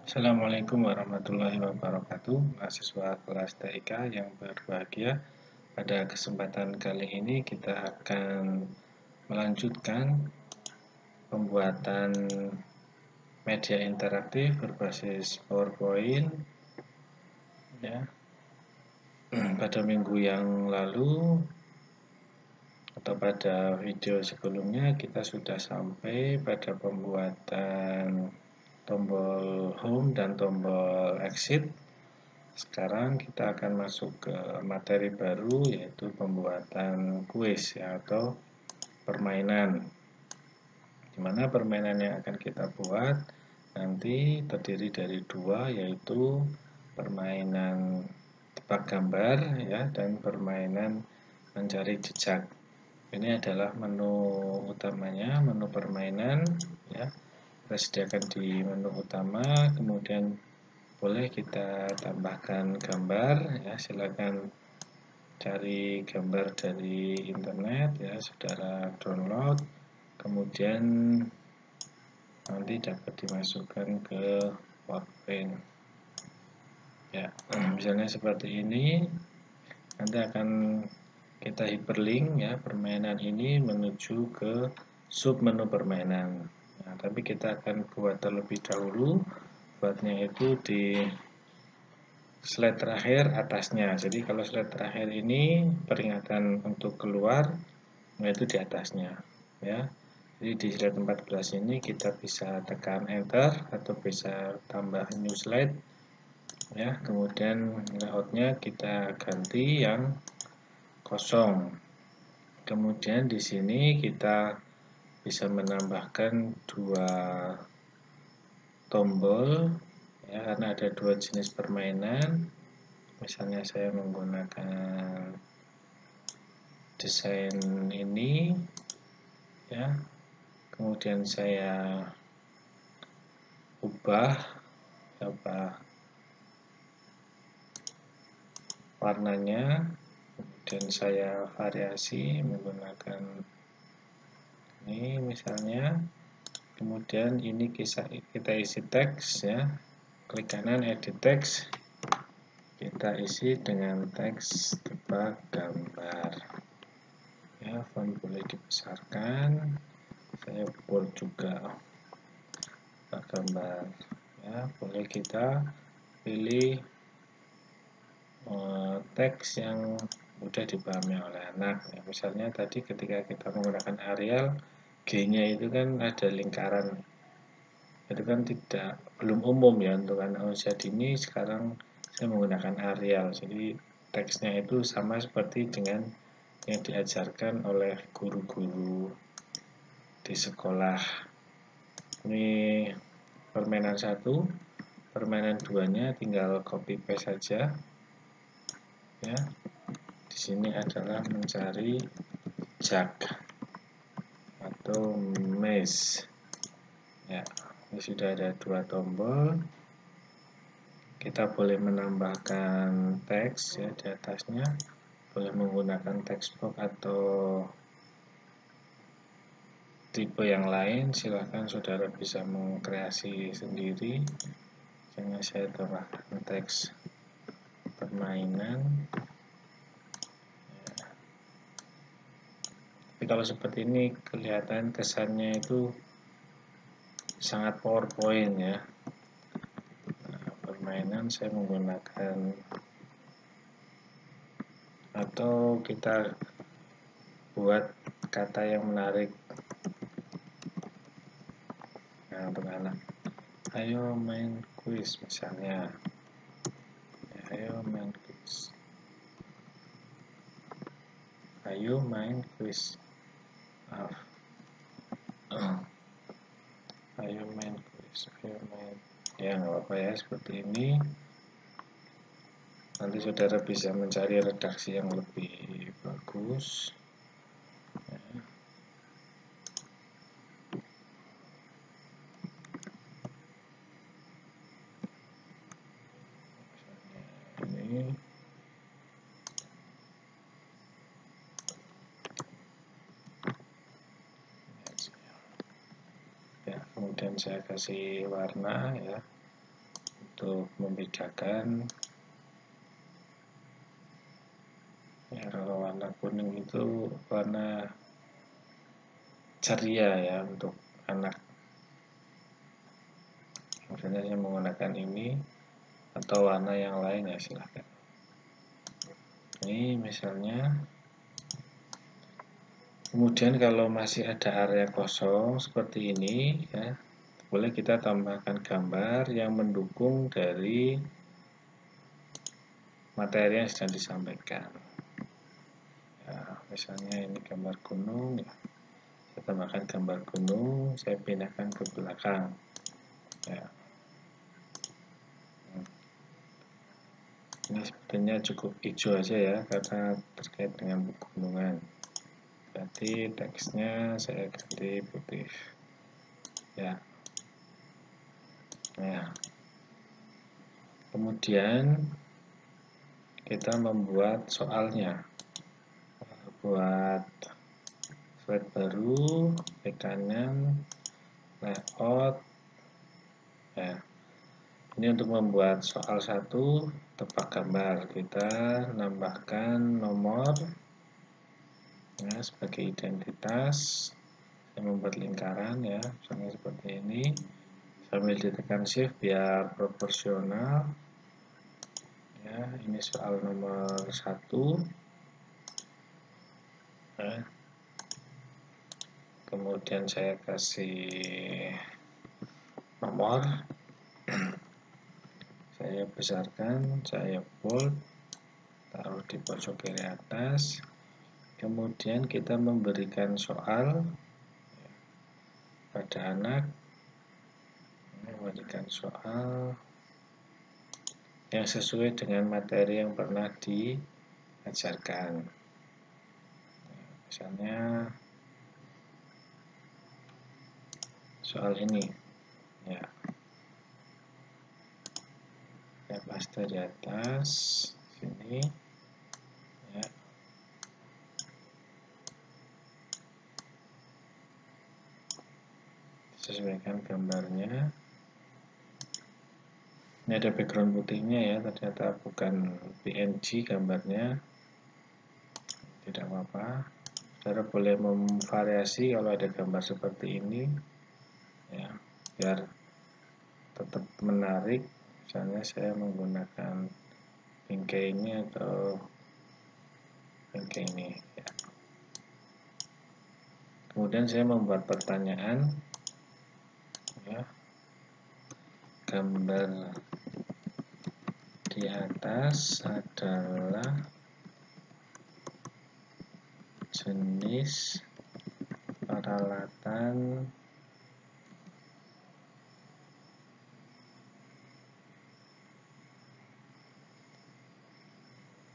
Assalamualaikum warahmatullahi wabarakatuh, mahasiswa kelas TIK yang berbahagia. Pada kesempatan kali ini kita akan melanjutkan pembuatan media interaktif berbasis PowerPoint. Ya. Pada minggu yang lalu atau pada video sebelumnya kita sudah sampai pada pembuatan tombol home dan tombol exit. Sekarang kita akan masuk ke materi baru, yaitu pembuatan kuis atau permainan. Dimana permainan yang akan kita buat nanti terdiri dari dua, yaitu permainan tebak gambar ya, dan permainan mencari jejak. Ini adalah menu utamanya, menu permainan ya. Kita sediakan di menu utama, kemudian boleh kita tambahkan gambar ya, silakan cari gambar dari internet ya, saudara download, kemudian nanti dapat dimasukkan ke PowerPoint ya. Misalnya seperti ini, nanti akan kita hyperlink ya permainan ini menuju ke sub menu permainan. Nah, tapi kita akan buat terlebih dahulu, buatnya itu di slide terakhir atasnya. Jadi kalau slide terakhir ini peringatan untuk keluar, yaitu di atasnya ya. Jadi di slide 14 ini kita bisa tekan enter atau bisa tambah new slide ya. Kemudian layoutnya kita ganti yang kosong. Kemudian di sini kita bisa menambahkan dua tombol ya, karena ada dua jenis permainan. Misalnya saya menggunakan desain ini ya, kemudian saya ubah warnanya, kemudian saya variasi menggunakan ini misalnya, kemudian ini kita isi teks ya, klik kanan edit teks, kita isi dengan teks tebak gambar ya. Font boleh dibesarkan, saya bold juga tebak gambar ya. Boleh kita pilih teks yang mudah dipahami oleh anak ya. Misalnya tadi ketika kita menggunakan Arial, G-nya itu kan ada lingkaran, itu kan belum umum ya untuk anak usia dini. Sekarang saya menggunakan Arial, jadi teksnya itu sama seperti dengan yang diajarkan oleh guru-guru di sekolah. Ini permainan 1, permainan 2-nya tinggal copy paste saja ya. Di sini adalah mencari jejak atau maze ya. Ini sudah ada dua tombol. Kita boleh menambahkan teks ya di atasnya, boleh menggunakan text box atau tipe yang lain, silahkan saudara bisa mengkreasi sendiri. Misalnya saya tambahkan teks permainan ya. Tapi kalau seperti ini kelihatan kesannya itu sangat PowerPoint ya. Nah, permainan saya menggunakan, atau kita buat kata yang menarik. Nah, untuk anak, ayo main kuis misalnya ya, ayo main kuis, ayo main kuis, ayo main kuis, ayo main ya, nggak apa-apa ya, seperti ini. Nanti saudara bisa mencari redaksi yang lebih bagus ya. Ini ya, kemudian saya kasih warna ya, untuk membedakan. Ya, kalau warna kuning itu warna ceria ya untuk anak. Misalnya saya menggunakan ini atau warna yang lain ya silahkan. Ini misalnya. Kemudian kalau masih ada area kosong seperti ini ya, boleh kita tambahkan gambar yang mendukung dari materi yang sedang disampaikan. Ya, misalnya ini gambar gunung ya. Saya tambahkan gambar gunung, saya pindahkan ke belakang. Ya. Ini sepertinya cukup hijau aja ya, karena terkait dengan pegunungan. Berarti teksnya saya ganti putih. Ya. Nah, kemudian kita membuat soalnya. Buat slide baru, klik kanan, layout. Ya. Ini untuk membuat soal 1, tebak gambar. Kita nambahkan nomor ya, sebagai identitas. Saya membuat lingkaran ya, misalnya seperti ini. Sambil ditekan shift biar proporsional. Ya, ini soal nomor 1. Ya. Kemudian saya kasih nomor. Saya besarkan, saya bold, taruh di pojok kiri atas. Kemudian kita memberikan soal pada anak, memberikan soal yang sesuai dengan materi yang pernah diajarkan. Misalnya soal ini, ya, saya paste di atas sini, ya. Sesuaikan gambarnya. Ini ada background putihnya ya, ternyata bukan PNG gambarnya. Tidak apa-apa. Saudara boleh memvariasi kalau ada gambar seperti ini, ya, biar tetap menarik. Misalnya saya menggunakan bingkai ini atau bingkai ini. Ya. Kemudian saya membuat pertanyaan. Ya. Gambar di atas adalah jenis peralatan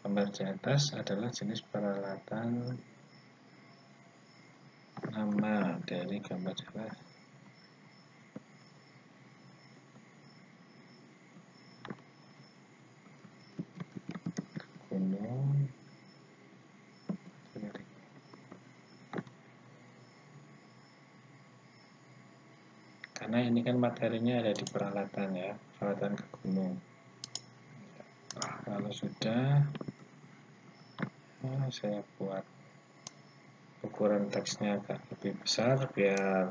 gambar di atas adalah jenis peralatan nama dari gambar di atas. Gunung. Karena ini kan materinya ada di peralatan ya, peralatan ke gunung. Nah, kalau sudah, saya buat ukuran teksnya agak lebih besar biar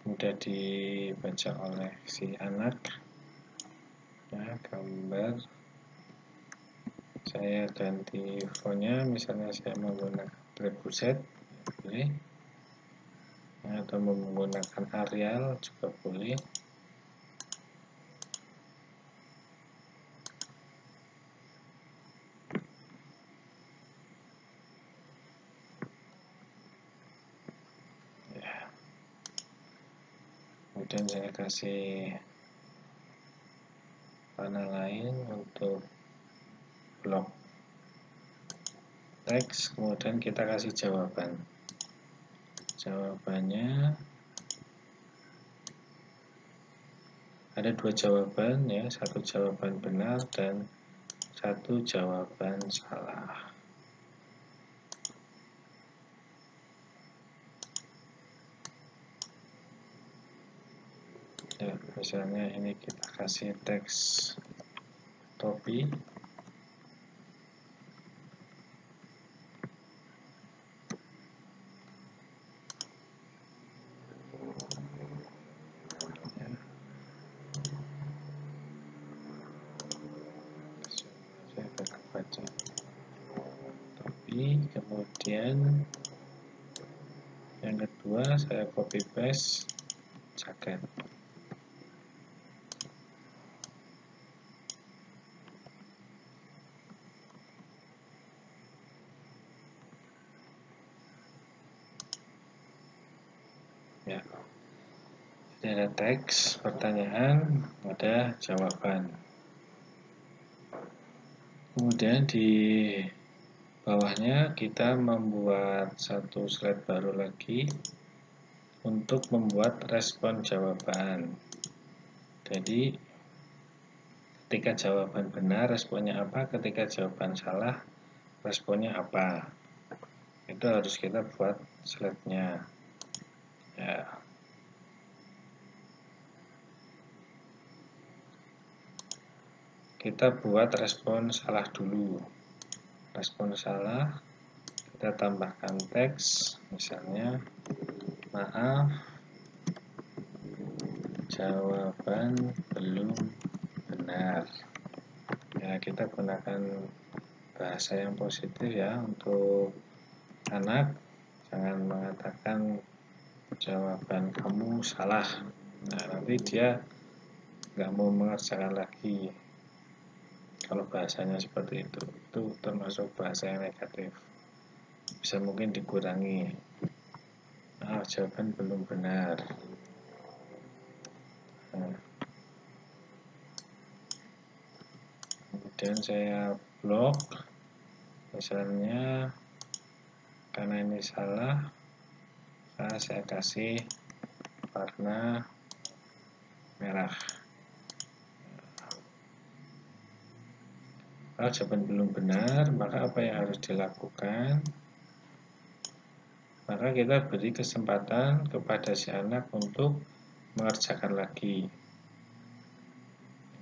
mudah dibaca oleh si anak. Ya, gambar. Saya ganti fontnya, misalnya saya menggunakan Prebuset, boleh. Atau menggunakan Arial juga boleh. Ya. Kemudian saya kasih warna lain untuk blok teks, kemudian kita kasih jawaban. Jawabannya ada 2 jawaban ya, 1 jawaban benar dan 1 jawaban salah. Ya, misalnya ini kita kasih teks topi. Ya, saya akan baca topi, kemudian yang kedua saya copy paste jaket. Ya, jadi ada teks, pertanyaan, ada jawaban. Kemudian di bawahnya kita membuat satu slide baru lagi untuk membuat respon jawaban. Jadi ketika jawaban benar responnya apa, ketika jawaban salah responnya apa. Itu harus kita buat slide-nya. Ya. Kita buat respon salah dulu. Respon salah, kita tambahkan teks, misalnya, maaf, jawaban belum benar. Ya, kita gunakan bahasa yang positif ya untuk anak. Jangan mengatakan jawaban kamu salah. Nah, nanti dia nggak mau mengerjakan lagi. Kalau bahasanya seperti itu termasuk bahasa yang negatif. Bisa mungkin dikurangi. Nah, jawaban belum benar. Nah, kemudian saya blok, misalnya karena ini salah, maka saya kasih warna merah. Kalau jawaban belum benar, maka apa yang harus dilakukan? Maka kita beri kesempatan kepada si anak untuk mengerjakan lagi.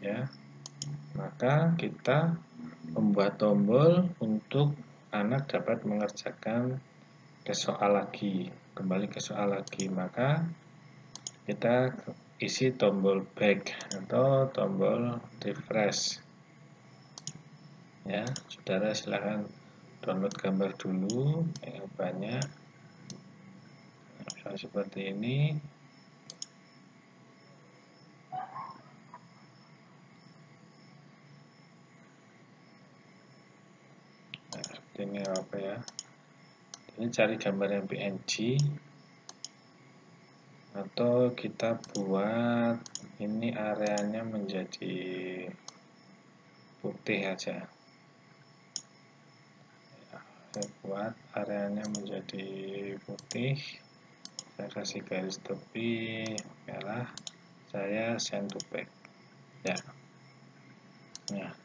Ya, maka kita membuat tombol untuk anak dapat mengerjakan ke soal lagi, kembali ke soal lagi. Maka kita isi tombol back atau tombol refresh. Ya, saudara silahkan download gambar dulu yang banyak. Nah, seperti ini. Nah, seperti ini apa ya? Ini cari gambar yang PNG atau kita buat ini areanya menjadi putih aja. Saya buat areanya menjadi putih, saya kasih garis tepi merah, saya send to back. Ya, nah,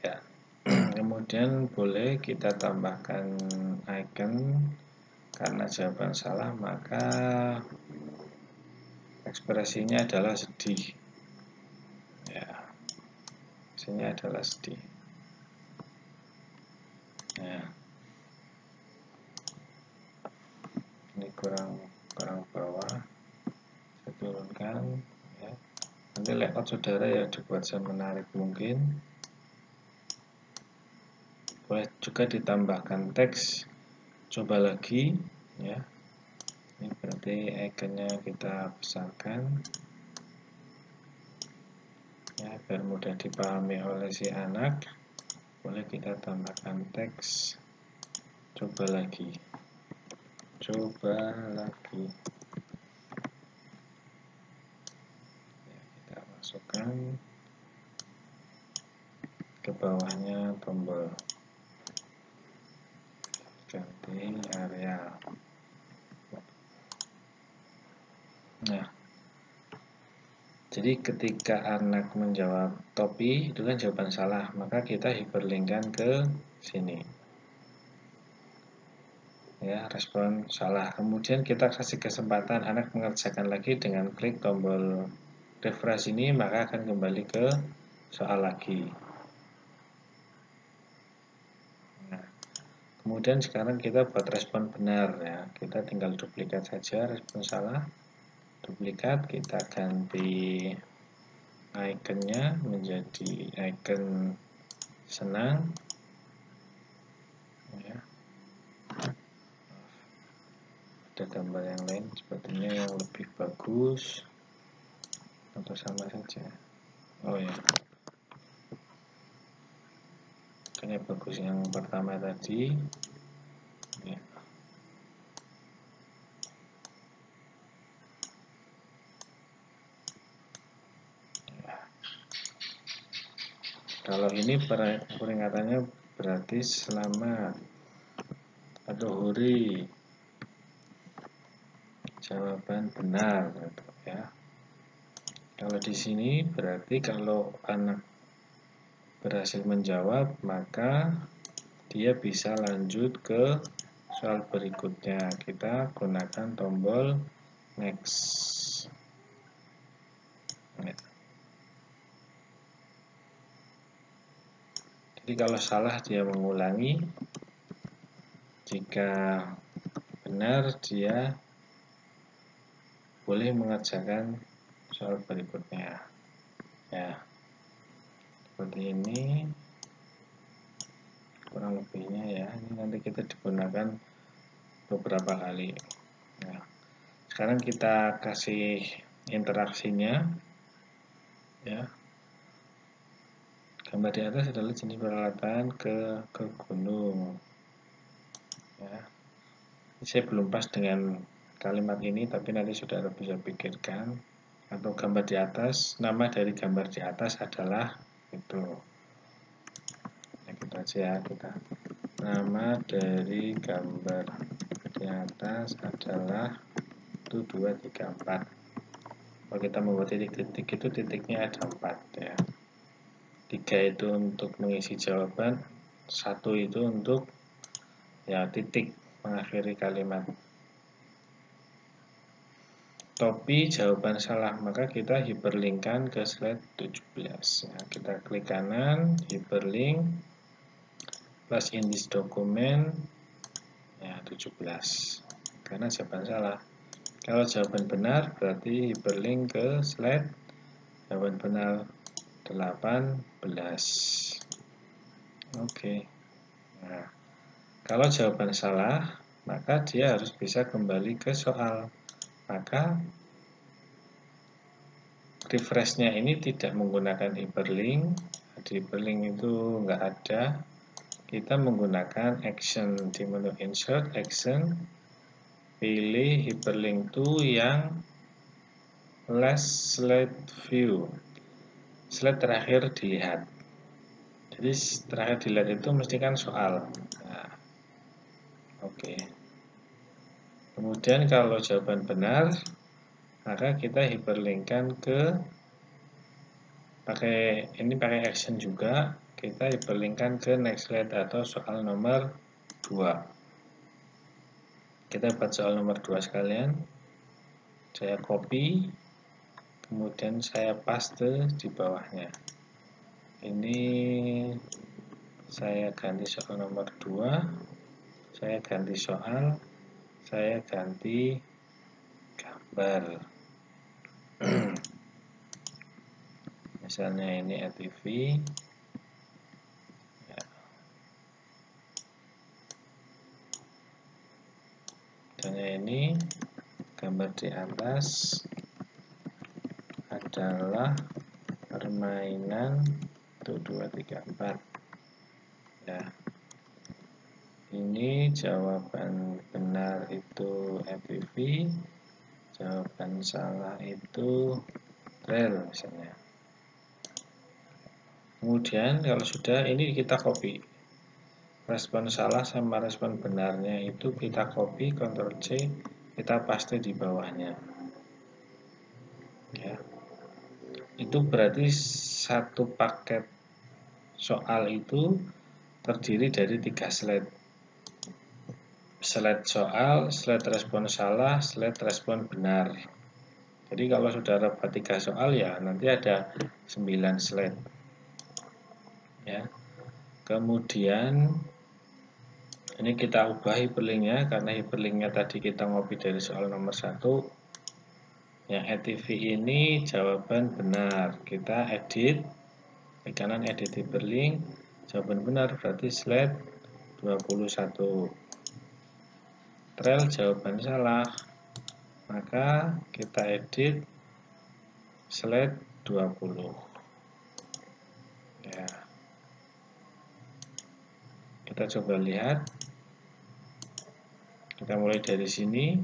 ya. Kemudian boleh kita tambahkan icon. Karena jawaban salah maka ekspresinya adalah sedih. Ya, ekspresinya adalah sedih. Nah, ini kurang bawah, saya turunkan. Ya. Nanti layout saudara ya dibuat semenarik mungkin. Boleh juga ditambahkan teks. Coba lagi, ya. Ini berarti ikonnya kita besarkan. Ya, biar mudah dipahami oleh si anak. Boleh kita tambahkan teks. Coba lagi. Coba lagi. Ya, kita masukkan ke bawahnya tombol ganti area. Nah, jadi ketika anak menjawab topi itu kan jawaban salah, maka kita hyperlinkkan ke sini. ya, respon salah. Kemudian kita kasih kesempatan anak mengerjakan lagi dengan klik tombol refresh ini, maka akan kembali ke soal lagi. Nah, kemudian sekarang kita buat respon benar ya. Kita tinggal duplikat saja respon salah. Duplikat, kita ganti ikonnya menjadi icon senang ya. Ada gambar yang lain sepertinya yang lebih bagus atau sama saja. Oh ya, kayaknya bagus yang pertama tadi ya. Kalau ini peringatannya berarti selamat atau huri, jawaban benar gitu ya. Kalau di sini berarti kalau anak berhasil menjawab, maka dia bisa lanjut ke soal berikutnya. Kita gunakan tombol next. Ya. Jadi kalau salah dia mengulangi, jika benar dia boleh mengerjakan soal berikutnya. Ya, seperti ini kurang lebihnya ya. Ini nanti kita digunakan beberapa kali. Nah, sekarang kita kasih interaksinya ya. Gambar di atas adalah jenis peralatan ke gunung ya. Saya belum pas dengan kalimat ini, tapi nanti saudara bisa pikirkan. Atau gambar di atas, nama dari gambar di atas adalah itu ya, gitu aja kita. Nama dari gambar di atas adalah 1, 2, 3, 4. Kalau kita membuat titik-titik itu titiknya ada 4 ya. 3 itu untuk mengisi jawaban, 1 itu untuk ya titik mengakhiri kalimat. Topi jawaban salah, maka kita hiperlinkkan ke slide 17 ya. Kita klik kanan, hiperlink, plus in this document ya 17 karena jawaban salah. Kalau jawaban benar berarti hiperlink ke slide jawaban benar 18. Oke. Nah, kalau jawaban salah, maka dia harus bisa kembali ke soal. Maka refresh-nya ini tidak menggunakan hyperlink. Di hyperlink itu enggak ada. Kita menggunakan action di menu insert action, pilih hyperlink to yang last slide view, slide terakhir dilihat. Jadi terakhir dilihat itu mesti kan soal. Nah, oke. Kemudian kalau jawaban benar, maka kita hiperlinkkan ke pakai action juga, kita hiperlinkkan ke next slide atau soal nomor 2. Kita buat soal nomor 2 sekalian. Saya copy, kemudian saya paste di bawahnya. Ini saya ganti soal nomor 2, saya ganti soal, saya ganti gambar. Misalnya ini ATV ya. Misalnya ini gambar di atas adalah permainan 1, 2, 3, 4 ya. Ini jawaban benar itu ATV, jawaban salah itu rel misalnya. Kemudian kalau sudah ini kita copy. Respon salah sama respon benarnya itu kita copy, Ctrl C, kita paste di bawahnya. Ya. Itu berarti satu paket soal itu terdiri dari 3 slide. slide soal, slide respon salah, slide respon benar. Jadi kalau saudara buat 3 soal ya nanti ada 9 slide. Ya. Kemudian ini kita ubah hyperlinknya karena hyperlinknya tadi kita ngopi dari soal nomor 1. Yang ETV ini jawaban benar. Kita edit, di kanan edit hyperlink, jawaban benar berarti slide 21. Trail jawaban salah, maka kita edit slide 20. Ya. Kita coba lihat. Kita mulai dari sini.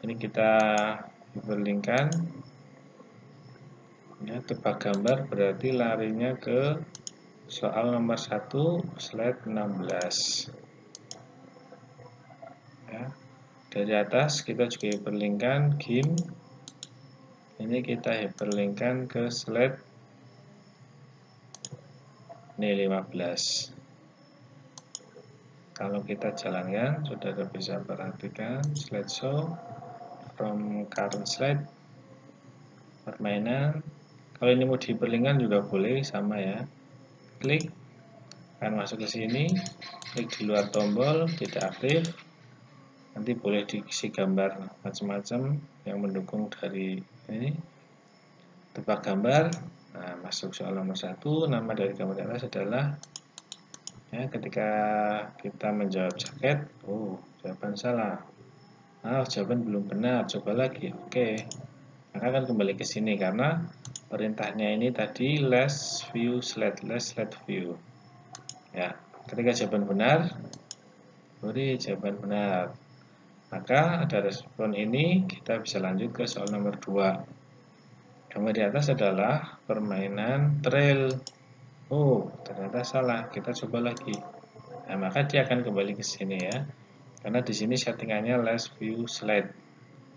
Ini kita hyperlinkkan. Ya, tebak gambar berarti larinya ke soal nomor 1 slide 16. Ya. Dari atas kita juga hyperlinkkan GIM. Ini kita hyperlinkkan ke slide ini 15. Kalau kita jalankan, saudara bisa perhatikan slideshow from current slide, permainan. Kalau ini mau diperlinkkan juga boleh, sama ya. Klik, akan masuk ke sini. Klik di luar tombol, tidak aktif. Nanti boleh diisi gambar macam-macam yang mendukung dari ini. Tebak gambar. Nah, masuk soal nomor 1. Nama dari gambar di atas adalah ya, ketika kita menjawab jaket. Oh, jawaban salah. Jawaban belum benar. Coba lagi. Oke. Maka akan kembali ke sini karena perintahnya ini tadi last view slide, last slide view. Ya, ketika jawaban benar, beri jawaban benar. Maka ada respon ini, kita bisa lanjut ke soal nomor 2. Gambar di atas adalah permainan trail. Oh, ternyata salah. Kita coba lagi. Nah, maka dia akan kembali ke sini ya. Karena di sini settingannya last view slide.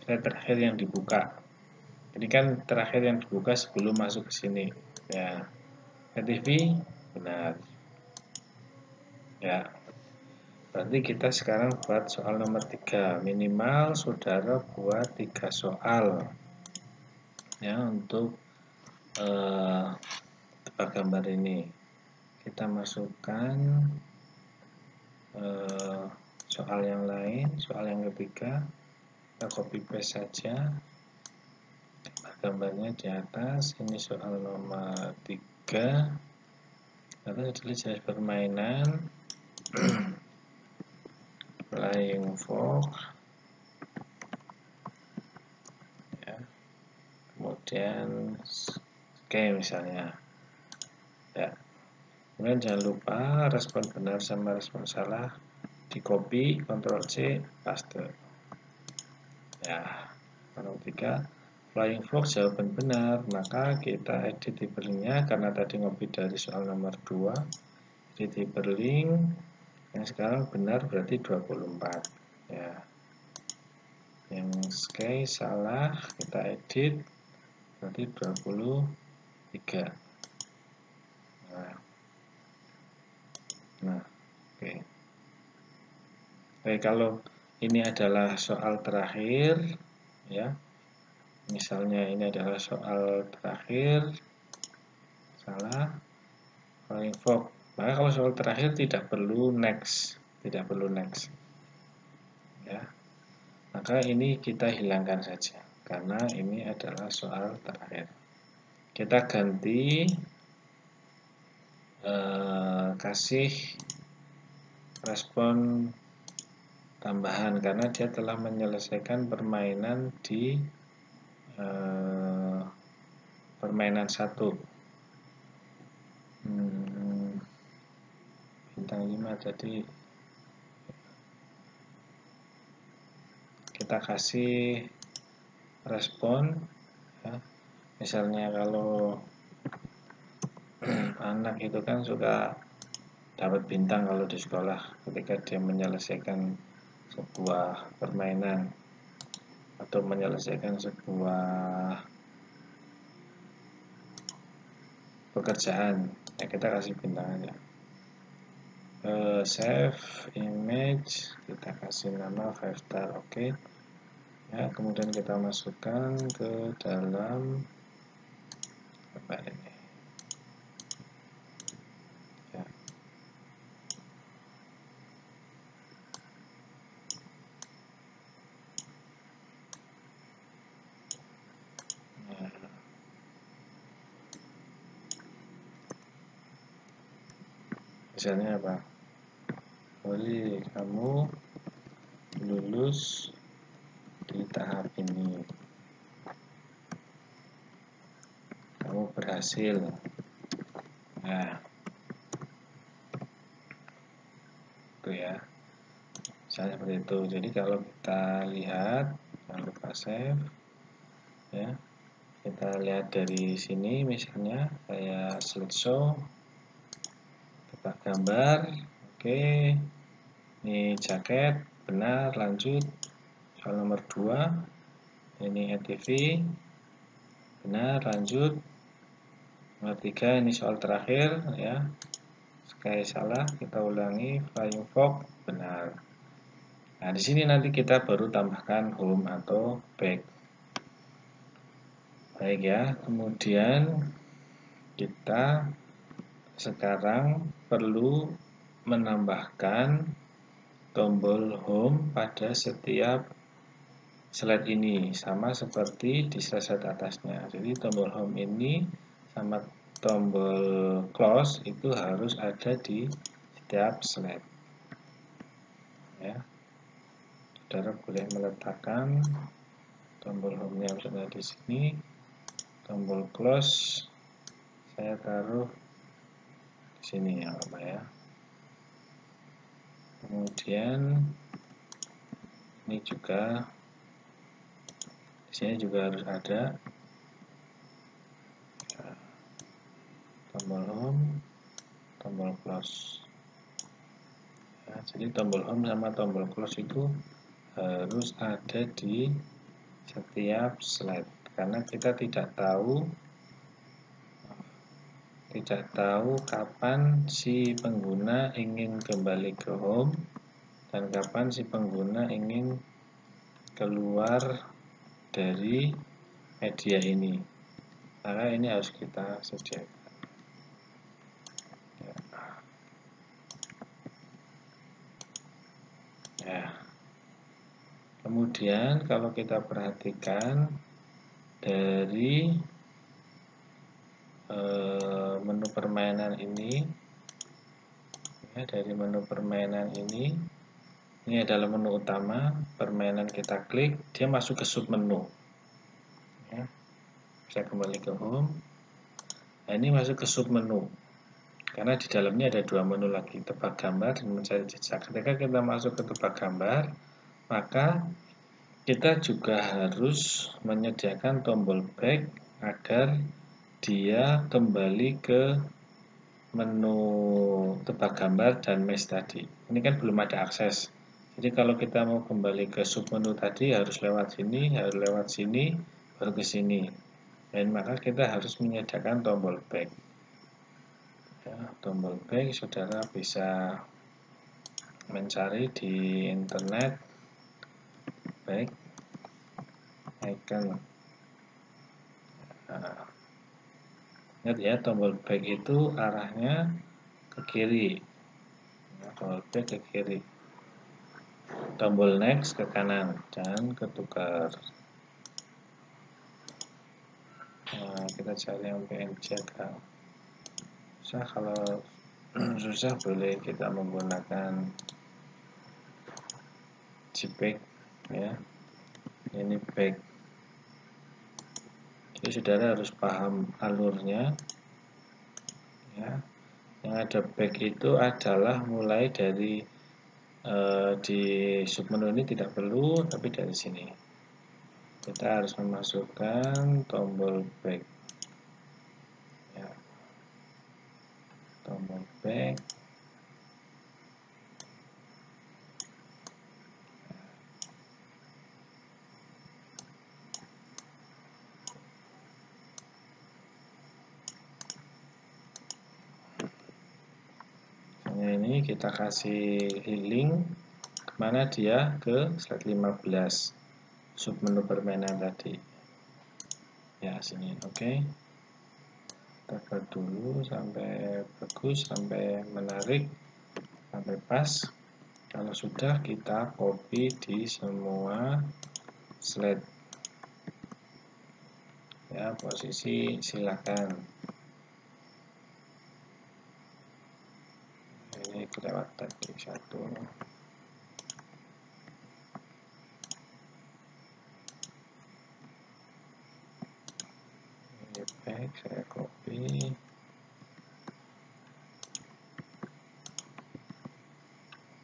Slide terakhir yang dibuka. Ini kan terakhir yang dibuka sebelum masuk ke sini. Ya, ETV benar. Ya, berarti kita sekarang buat soal nomor 3. Minimal saudara buat 3 soal. Ya, untuk tebak gambar ini. Kita masukkan soal yang lain, soal yang ketiga. Kita copy paste saja. Gambarnya di atas. Ini soal nomor 3. Lalu tulis jenis permainan. Flying Fox. Ya. Kemudian game misalnya. Ya. Kemudian jangan lupa respon benar sama respon salah di copy, Ctrl C, paste. Ya. Kalau 3 Flying Fox jawaban benar, maka kita edit hyperlinknya karena tadi ngopi dari soal nomor 2. Edit hyperlink yang sekarang benar berarti 24. Ya. Yang sky salah, kita edit berarti 23. Nah, oke. Oke, kalau ini adalah soal terakhir, ya. Misalnya ini adalah soal terakhir, salah, Flying Fox. Maka kalau soal terakhir tidak perlu next, ya. Maka ini kita hilangkan saja, karena ini adalah soal terakhir. Kita ganti kasih respon tambahan karena dia telah menyelesaikan permainan di permainan 1. Bintang 5 tadi kita kasih respon ya. Misalnya kalau anak itu kan suka dapat bintang kalau di sekolah ketika dia menyelesaikan sebuah permainan atau menyelesaikan sebuah pekerjaan, ya kita kasih bintang aja. save image, kita kasih nama 5 star, oke. Ya, kemudian kita masukkan ke dalam apa ini ya. Nah, misalnya apa, Oli, kamu lulus di tahap ini, kamu berhasil. Nah, itu ya, misalnya seperti itu. Jadi kalau kita lihat, jangan lupa save ya. Kita lihat dari sini, misalnya saya slideshow, tebak gambar, oke. Ini jaket, benar, lanjut. Soal nomor 2, ini ATV, benar, lanjut. Nomor 3, ini soal terakhir ya. Sekali salah, kita ulangi. Flying Fox, benar. Nah, di sini nanti kita baru tambahkan home atau back. Baik ya, kemudian kita sekarang perlu menambahkan tombol home pada setiap slide ini, sama seperti di slide atasnya. Jadi tombol home ini sama tombol close itu harus ada di setiap slide ya. Saudara boleh meletakkan tombol home-nya misalnya di sini, tombol close saya taruh di sini ya Bapak ya. Kemudian ini juga di sini juga harus ada tombol home, tombol close. Ya, jadi tombol home sama tombol close itu harus ada di setiap slide karena kita tidak tahu kapan si pengguna ingin kembali ke home dan kapan si pengguna ingin keluar dari media ini. Maka ini harus kita sediakan. Ya. Kemudian kalau kita perhatikan dari menu permainan ini, ya, dari menu permainan ini adalah menu utama. Permainan kita klik, dia masuk ke submenu. Ya. Saya kembali ke home. Nah, ini masuk ke submenu. Karena di dalamnya ada dua menu lagi, tebak gambar dan mencari jejak. Ketika kita masuk ke tebak gambar, maka kita juga harus menyediakan tombol back agar dia kembali ke menu tebak gambar dan mesh tadi. Ini kan belum ada akses. Jadi kalau kita mau kembali ke submenu tadi harus lewat sini, baru ke sini. Dan maka kita harus menyediakan tombol back. Ya, tombol back saudara bisa mencari di internet back icon. Nah, ingat ya, tombol back itu arahnya ke kiri. Nah, tombol back ke kiri. Tombol next ke kanan dan ketukar. Nah, kita cari yang PNG agak susah. Kalau susah boleh kita menggunakan JPEG ya. Ini back. Jadi saudara harus paham alurnya ya. Yang ada back itu adalah mulai dari di submenu ini tidak perlu, tapi dari sini kita harus memasukkan tombol back ya. Tombol back. Ini kita kasih link kemana dia, ke slide 15 submenu permainan tadi ya, sini. Oke, kita buat dulu sampai bagus, sampai menarik, sampai pas. Kalau sudah, kita copy di semua slide ya, posisi silakan. Ini kelewat tadi satu. Ini back, saya copy.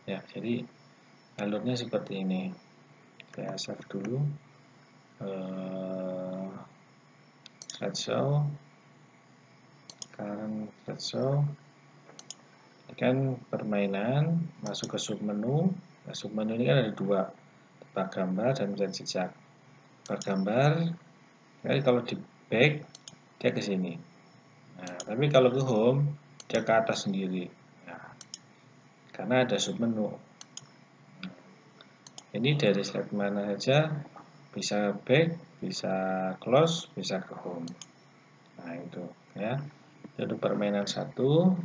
Ya, jadi alurnya seperti ini. Saya save dulu. Slideshow, current slideshow. Ini kan permainan, masuk ke submenu. Nah, submenu ini kan ada dua, tebak gambar dan mencari jejak. Tebak gambar, jadi kalau di back dia ke sini. Nah, tapi kalau ke home dia ke atas sendiri. Nah, karena ada submenu. Ini dari slide mana saja, bisa back, bisa close, bisa ke home. Nah, itu ya. Itu permainan satu.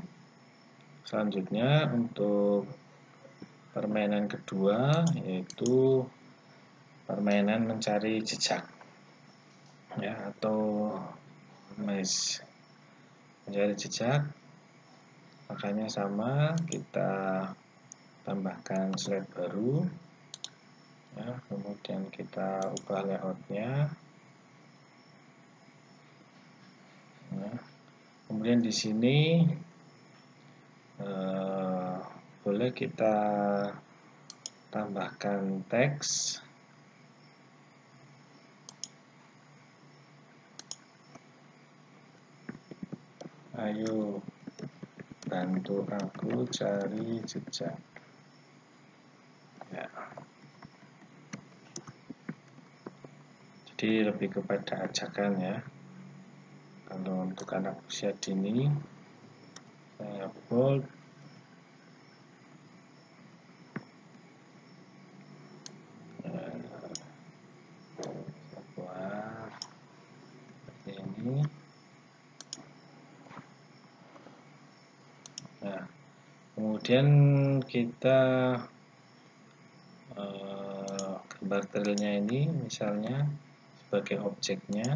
Selanjutnya untuk permainan kedua yaitu permainan mencari jejak ya, atau maze, mencari jejak. Makanya sama, kita tambahkan slide baru ya, kemudian kita ubah layoutnya ya. Kemudian di sini boleh kita tambahkan teks. Ayo bantu aku cari jejak ya. Jadi lebih kepada ajakan ya. Kalau untuk anak usia dini, saya bold. Buat seperti ini. Nah, kemudian kita gambar trailnya ini misalnya sebagai objeknya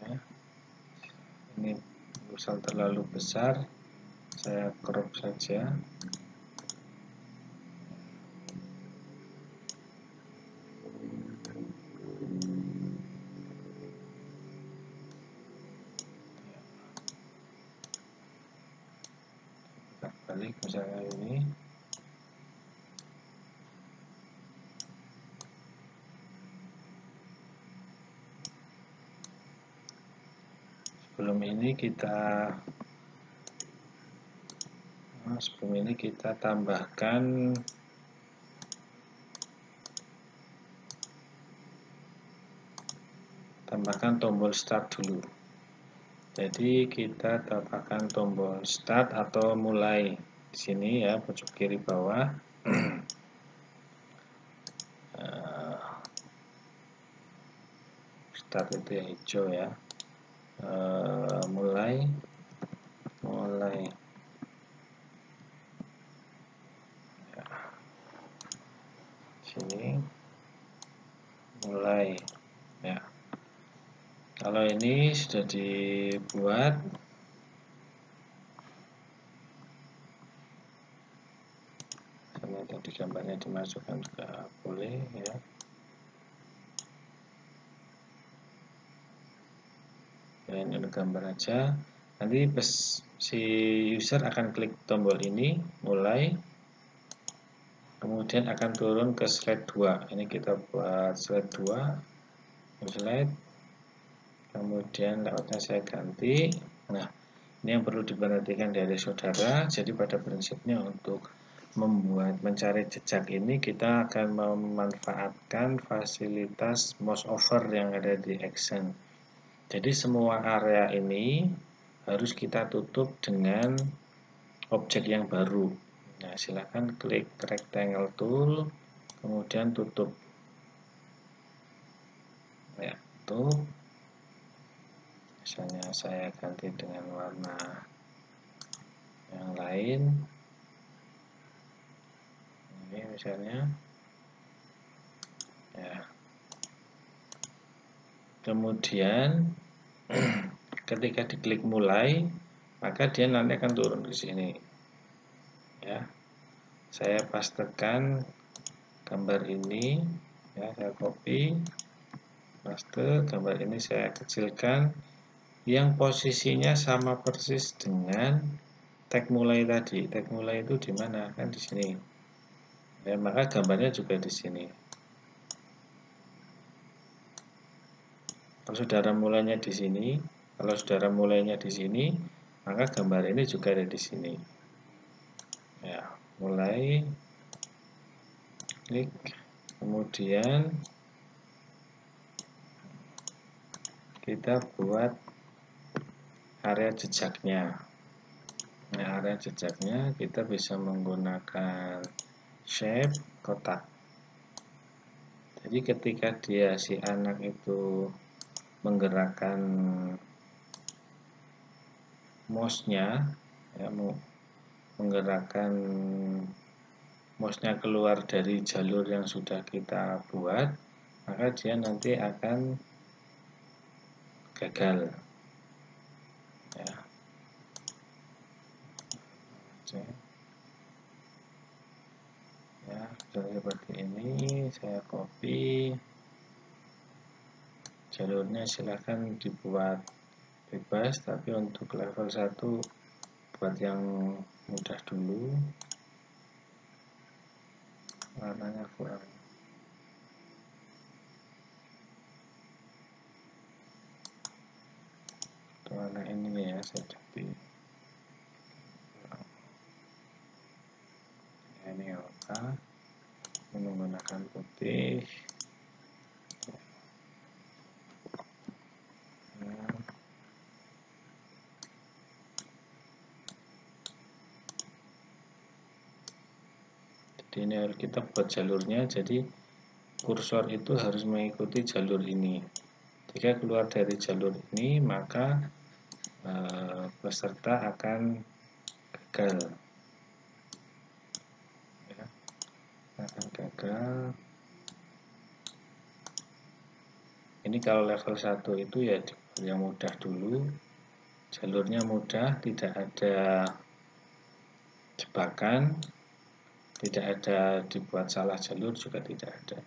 ya. Ini misal terlalu besar, saya crop saja. Kita balik misalnya ini. Sebelum ini kita tambahkan tombol start dulu. Jadi kita tambahkan tombol start atau mulai di sini ya, pojok kiri bawah. Start itu yang hijau ya. Mulai ya. Sini mulai ya. Kalau ini sudah dibuat, sama tadi gambarnya dimasukkan juga boleh ya. Ini untuk gambar aja. Nanti si user akan klik tombol ini mulai, kemudian akan turun ke slide 2. Ini kita buat slide 2, slide, kemudian layoutnya saya ganti. Nah, ini yang perlu diperhatikan dari saudara. Jadi pada prinsipnya untuk membuat mencari jejak ini kita akan memanfaatkan fasilitas mouse over yang ada di Action. Jadi semua area ini harus kita tutup dengan objek yang baru. Nah, silakan klik rectangle tool, kemudian tutup. Ya, tutup. Misalnya saya ganti dengan warna yang lain. Ini misalnya. Ya. Kemudian ketika diklik mulai, maka dia nanti akan turun ke sini. Ya. Saya pastekan gambar ini, ya, saya copy, paste, gambar ini saya kecilkan, yang posisinya sama persis dengan tag mulai tadi. Tag mulai itu di mana? Kan di sini. Ya, maka gambarnya juga di sini. Kalau saudara mulainya di sini, kalau saudara mulainya di sini, maka gambar ini juga ada di sini. Ya, mulai, klik, kemudian kita buat area jejaknya. Nah, area jejaknya kita bisa menggunakan shape kotak. Jadi ketika dia si anak itu menggerakkan mouse-nya, ya, menggerakkan mouse-nya keluar dari jalur yang sudah kita buat, maka dia nanti akan gagal. Ya. Ya, seperti ini, saya copy. Jalurnya silahkan dibuat bebas, tapi untuk level 1 buat yang mudah dulu. Warnanya kurang. Warna ini ya, saya copy. Ini apa? Menggunakan putih. Jadi ini harus kita buat jalurnya, jadi kursor itu harus mengikuti jalur ini. Jika keluar dari jalur ini, maka peserta akan gagal. Ya, akan gagal. Ini kalau level 1 itu ya yang mudah dulu. Jalurnya mudah, tidak ada jebakan, tidak ada dibuat salah jalur, juga tidak ada.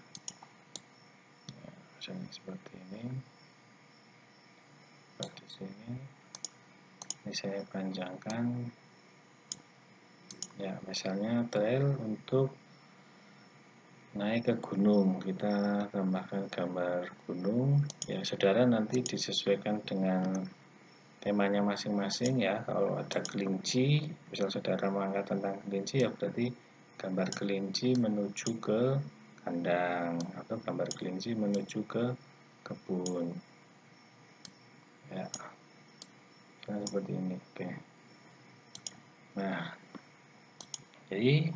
Misalnya seperti ini. Di sini. Ini saya panjangkan. Ya, misalnya trail untuk naik ke gunung, kita tambahkan gambar gunung. Ya, saudara nanti disesuaikan dengan temanya masing-masing ya. Kalau ada kelinci, misal saudara mengangkat tentang kelinci, ya berarti gambar kelinci menuju ke kandang atau gambar kelinci menuju ke kebun. Ya, nah, seperti ini. Oke. Nah, jadi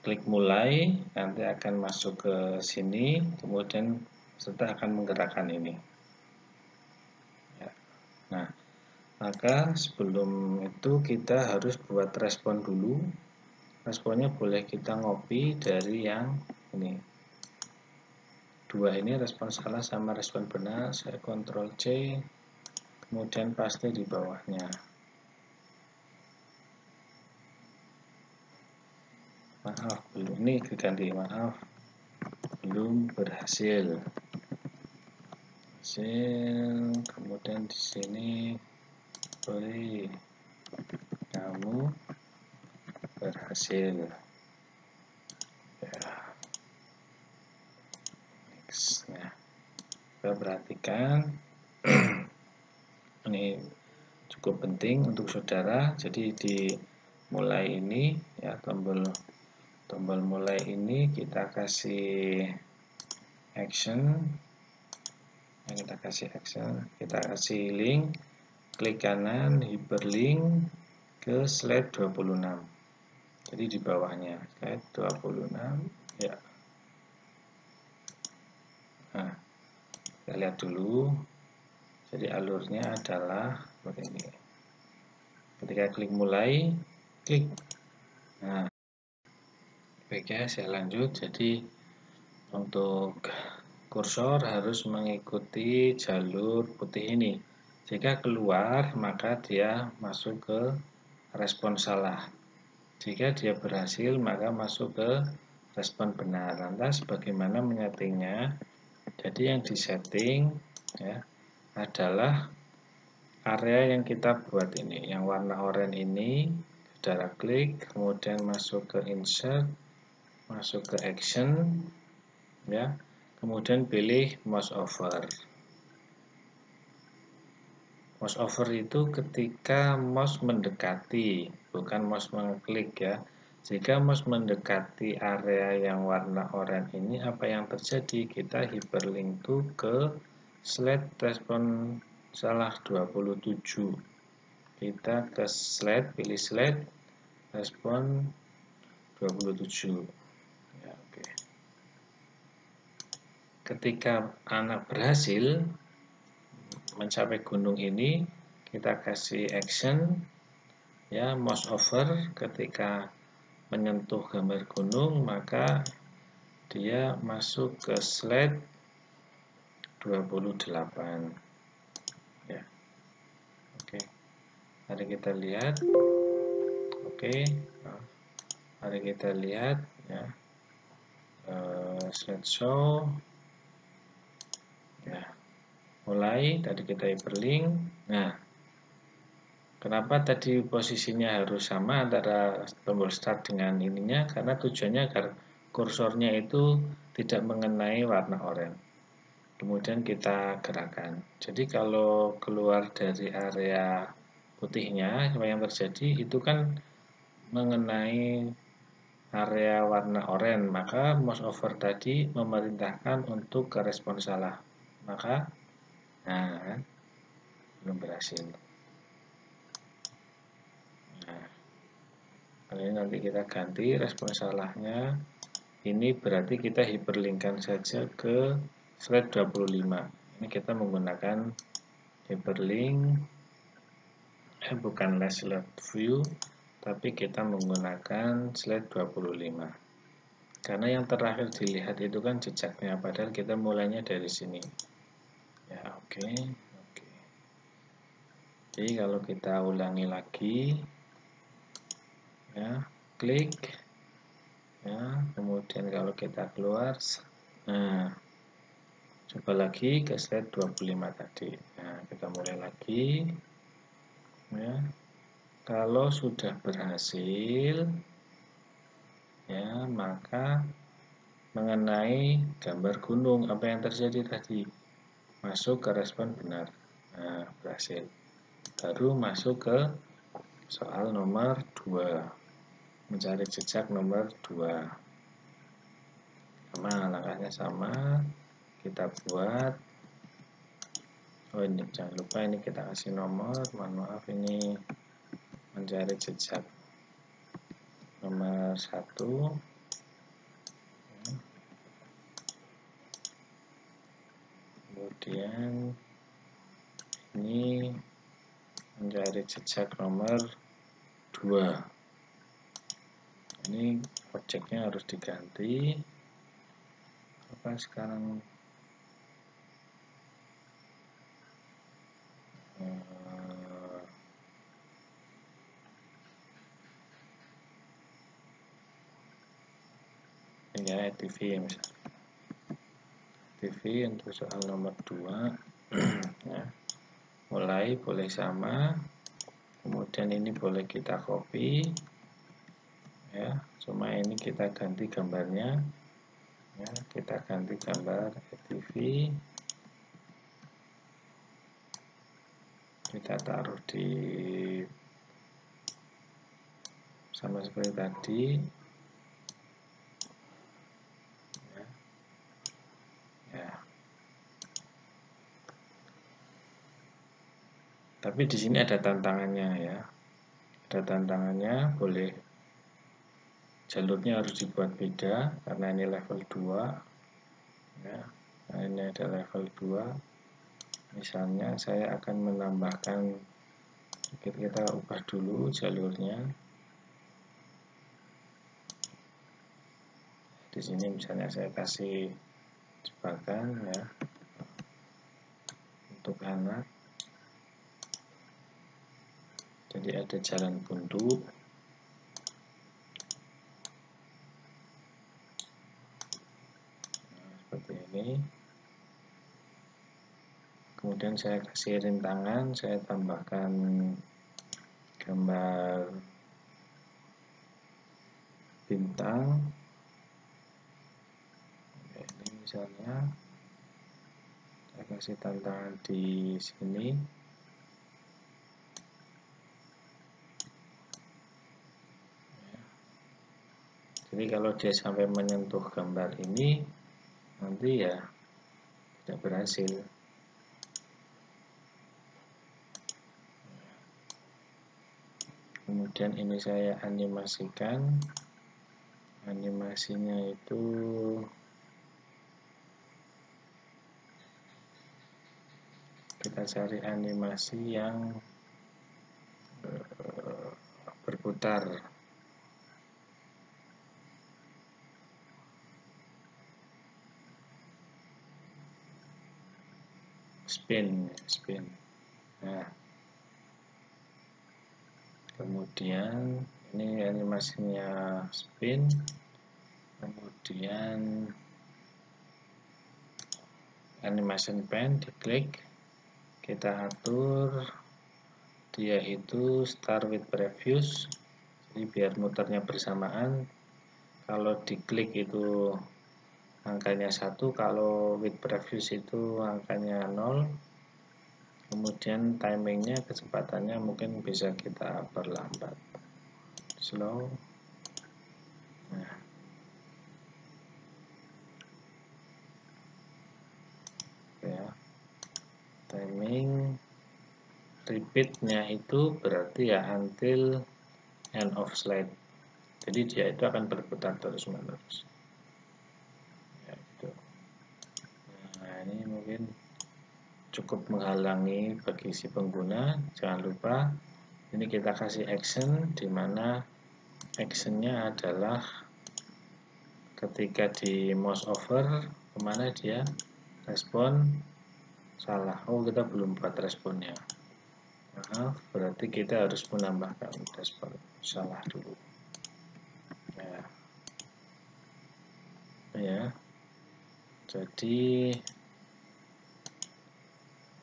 klik mulai, nanti akan masuk ke sini, kemudian peserta akan menggerakkan ini. Ya. Nah, maka sebelum itu kita harus buat respon dulu. Responnya boleh kita ngopi dari yang ini. Dua ini respon salah sama respon benar. Saya Ctrl C, kemudian paste di bawahnya. Maaf, belum, ini diganti, maaf, belum berhasil. Kemudian di sini beri kamu berhasil. Ya. Next. Nah, kita perhatikan ini cukup penting untuk saudara. Jadi di mulai ini ya, tombol mulai ini kita kasih action. Kita kasih action, kita kasih link, klik kanan, hyperlink, ke slide 26. Jadi di bawahnya slide 26 ya. Nah, kita lihat dulu. Jadi alurnya adalah seperti ini. Ketika klik mulai, klik. Nah, baik ya, saya lanjut. Jadi untuk kursor harus mengikuti jalur putih ini. Jika keluar, maka dia masuk ke respon salah. Jika dia berhasil, maka masuk ke respon benar. Lantas bagaimana menyetingnya? Jadi yang disetting ya adalah area yang kita buat ini, yang warna oranye ini. Saudara klik, kemudian masuk ke insert, masuk ke action, ya. Kemudian pilih mouse over. Mouse over itu ketika mouse mendekati, bukan mouse mengklik ya. Jika mouse mendekati area yang warna oranye ini, apa yang terjadi? Kita hyperlink to ke slide respon salah 27. Kita ke slide, pilih slide respon 27. Ya, oke. Ketika anak berhasil mencapai gunung ini, kita kasih action ya, mouse over. Ketika menyentuh gambar gunung, maka dia masuk ke slide 28 ya. Oke, mari kita lihat. Oke, mari kita lihat ya, slideshow ya. Mulai tadi kita hyperlink. Nah, kenapa tadi posisinya harus sama antara tombol start dengan ininya? Karena tujuannya agar kursornya itu tidak mengenai warna oranye. Kemudian kita gerakkan. Jadi kalau keluar dari area putihnya, apa yang terjadi itu kan mengenai area warna oranye, maka mouse over tadi memerintahkan untuk ke respon salah. Maka, nah, belum berhasil. Nah, kali ini nanti kita ganti respon salahnya. Ini berarti kita hyperlinkkan saja ke slide 25. Ini kita menggunakan hyperlink, bukan slide view, tapi kita menggunakan slide 25. Karena yang terakhir dilihat itu kan jejaknya, padahal kita mulainya dari sini. Ya, oke. Jadi kalau kita ulangi lagi, ya, klik. Ya, kemudian kalau kita keluar, nah, coba lagi ke slide 25 tadi. Nah, kita mulai lagi. Ya, kalau sudah berhasil, ya, maka mengenai gambar gunung, apa yang terjadi tadi? Masuk ke respon benar. Nah, berhasil. Baru masuk ke soal nomor 2. Mencari jejak nomor 2. Sama, langkahnya sama. Kita buat. Oh, ini jangan lupa ini kita kasih nomor. Mohon maaf, ini mencari jejak nomor 1. Kemudian ini mencari jejak nomor 2. Ini objeknya harus diganti. Apa sekarang? Ini ya, TV misalnya. TV untuk soal nomor 2. Ya. Mulai boleh sama. Kemudian ini boleh kita copy. Ya, cuma ini kita ganti gambarnya. Ya, kita ganti gambar TV. Kita taruh di sama seperti tadi. Ya. Ya. Tapi di sini ada tantangannya ya. Ada ada tantangannya, boleh jalurnya harus dibuat beda karena ini level 2 ya. Nah, ini ada level 2. Misalnya saya akan menambahkan, kita ubah dulu jalurnya. Di sini misalnya saya kasih jebakan ya untuk anak. Jadi ada jalan buntu. Nah, seperti ini. Kemudian saya kasih rintangan, saya tambahkan gambar bintang. Ini misalnya saya kasih tantangan di sini. Jadi kalau dia sampai menyentuh gambar ini, nanti ya tidak berhasil. Kemudian ini saya animasikan. Animasinya itu kita cari animasi yang berputar. Spin. Nah, kemudian ini animasinya spin. Kemudian animation pen diklik, kita atur dia itu start with previous, jadi biar muternya bersamaan. Kalau diklik itu angkanya 1, kalau with previous itu angkanya 0. Kemudian timingnya, kecepatannya mungkin bisa kita perlambat, slow. Nah, ya, timing repeatnya itu berarti ya until end of slide, jadi dia itu akan berputar terus menerus ya, gitu. Nah, ini mungkin cukup menghalangi bagi si pengguna. Jangan lupa ini kita kasih action, dimana actionnya adalah ketika di mouse over kemana dia respon salah. Oh, kita belum buat responnya, maaf, berarti kita harus menambahkan respon salah dulu ya. Jadi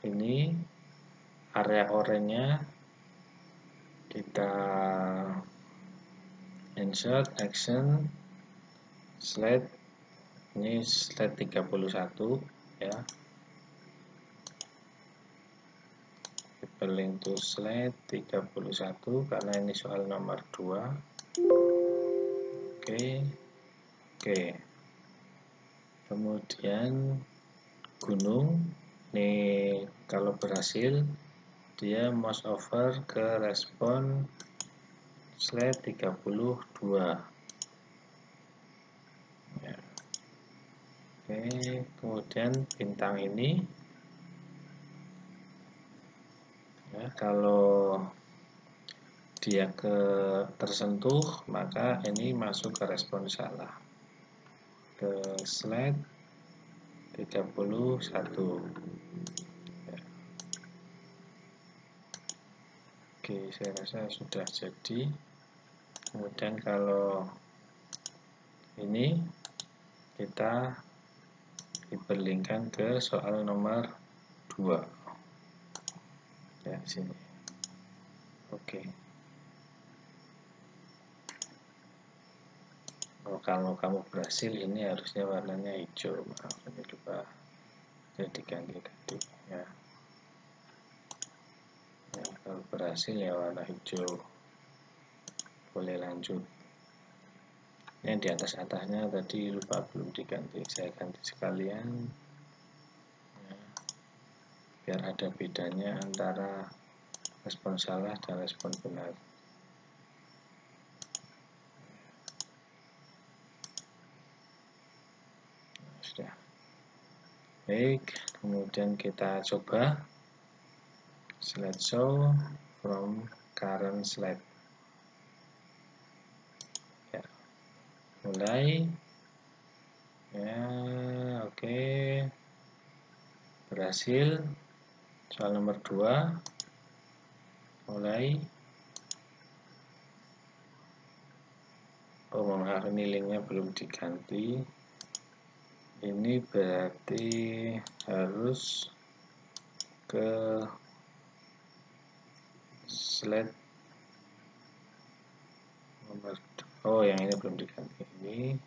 ini area oranye kita insert action slide, ini slide 31 ya, hyperlink to slide 31 karena ini soal nomor 2. Oke. Kemudian gunung, ini kalau berhasil dia mouse over ke respon slide 32 ya. Oke, kemudian bintang ini ya, kalau dia tersentuh, maka ini masuk ke respon salah ke slide 31 ya. Oke, saya rasa sudah jadi. Kemudian kalau ini kita diperlinkkan ke soal nomor 2 ya, sini. Oke. Oh, kalau kamu berhasil, ini harusnya warnanya hijau, maaf, ini lupa jadi ganti-ganti ya. Ya, kalau berhasil ya warna hijau, boleh lanjut. Yang di atasnya tadi lupa belum diganti, saya ganti sekalian ya, biar ada bedanya antara respon salah dan respon benar. sudah. Baik, kemudian kita coba slideshow from current slide. Ya, mulai. Ya, oke. Berhasil. Soal nomor 2. Mulai. Oh, maaf, ini linknya belum diganti. Ini berarti harus ke slide nomor, oh yang ini belum diganti.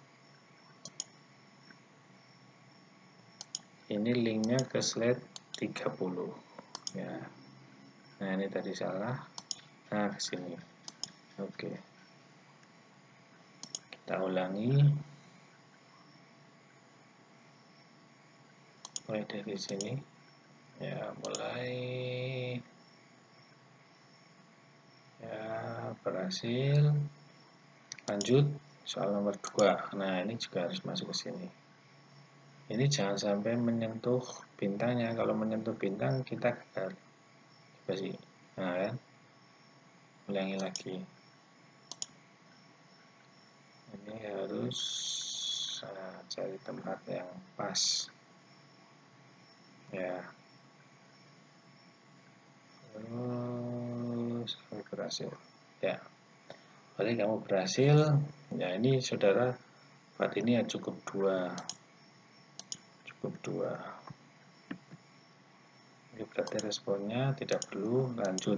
Ini linknya ke slide 30 ya. Nah, ini tadi salah. Nah, ke sini. Oke. Kita ulangi. Mulai dari sini. Ya, mulai. Ya, berhasil. Lanjut soal nomor 2. Nah, ini juga harus masuk ke sini. Ini jangan sampai menyentuh bintangnya. Kalau menyentuh bintang kita gagal. Coba sih. Nah, kan? Ulangi lagi. Ini harus cari tempat yang pas. Ya. Terus berhasil. Ya. Berarti kamu berhasil. Ya, ini saudara buat ini ya cukup 2. Cukup 2. Ini berarti responnya tidak perlu lanjut.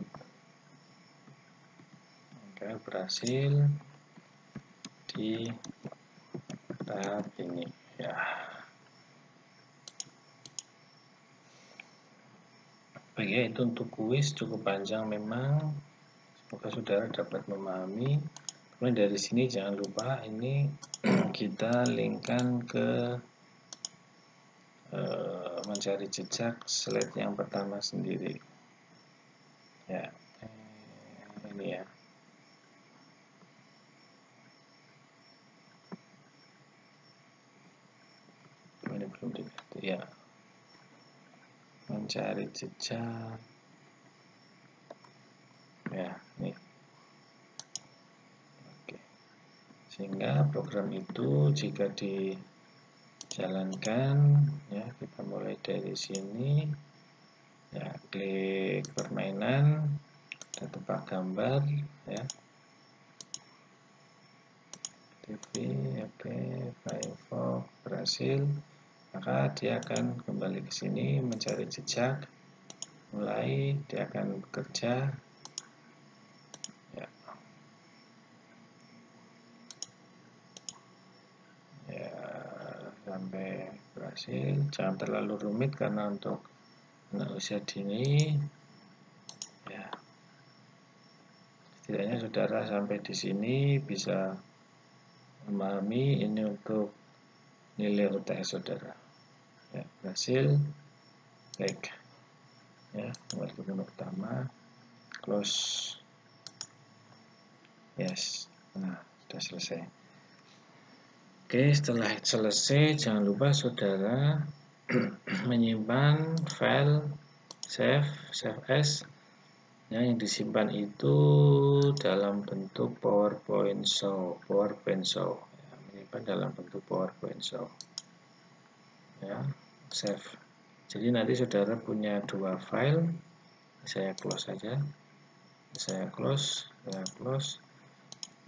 Oke, berhasil di tahap ini ya. Baik ya, itu untuk kuis cukup panjang memang. Semoga saudara dapat memahami. Kemudian dari sini jangan lupa ini kita linkkan ke mencari jejak slide yang pertama sendiri. Ya, ini ya. Ini belum diganti ya. Mencari jejak. Ya, nih. Oke. Sehingga program itu jika dijalankan ya, kita mulai dari sini. Ya, klik permainan, ada tebak gambar ya. TV, oke, Firefox berhasil. Maka dia akan kembali ke sini mencari jejak. Mulai dia akan bekerja ya. Ya, sampai berhasil. Jangan terlalu rumit karena untuk anak usia dini ya. Setidaknya saudara sampai di sini bisa memahami ini untuk nilai UTS saudara. Ya, berhasil. Baik. Ya, nomor pertama close. Yes. Nah, sudah selesai. Oke, setelah selesai jangan lupa saudara menyimpan file save as yang disimpan itu dalam bentuk PowerPoint show ya, menyimpan dalam bentuk PowerPoint show ya, save. Jadi nanti saudara punya 2 file. Saya close saja. Saya close.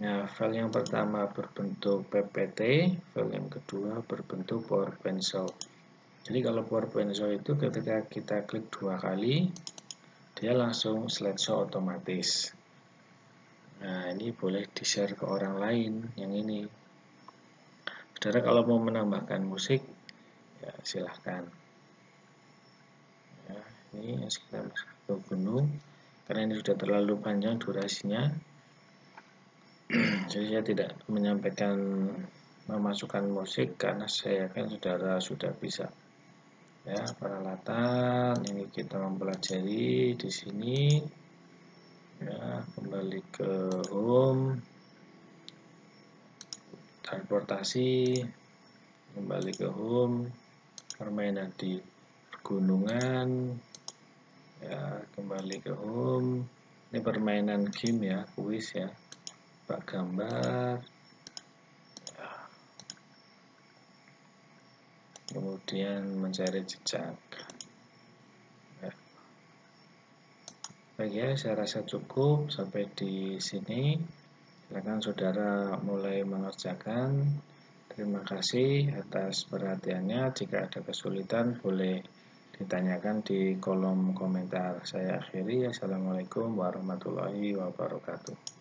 Nah, file yang pertama berbentuk PPT, file yang kedua berbentuk PowerPoint show. Jadi kalau PowerPoint show itu ketika kita klik 2 kali, dia langsung slideshow otomatis. Nah, ini boleh di-share ke orang lain yang ini. Saudara kalau mau menambahkan musik, ya silahkan. Ya, ini sekitar ke gunung. Karena ini sudah terlalu panjang durasinya, jadi saya tidak menyampaikan memasukkan musik karena saya yakin saudara sudah bisa. Ya, peralatan ini kita mempelajari di sini. Ya, kembali ke home, transportasi, kembali ke home, permainan di pegunungan, ya, kembali ke home. Ini permainan game ya, kuis ya, bak gambar, ya. Kemudian mencari jejak. Ya. Baik ya, saya rasa cukup sampai di sini. Silakan saudara mulai mengerjakan. Terima kasih atas perhatiannya. Jika ada kesulitan boleh ditanyakan di kolom komentar. Saya akhiri. Assalamualaikum warahmatullahi wabarakatuh.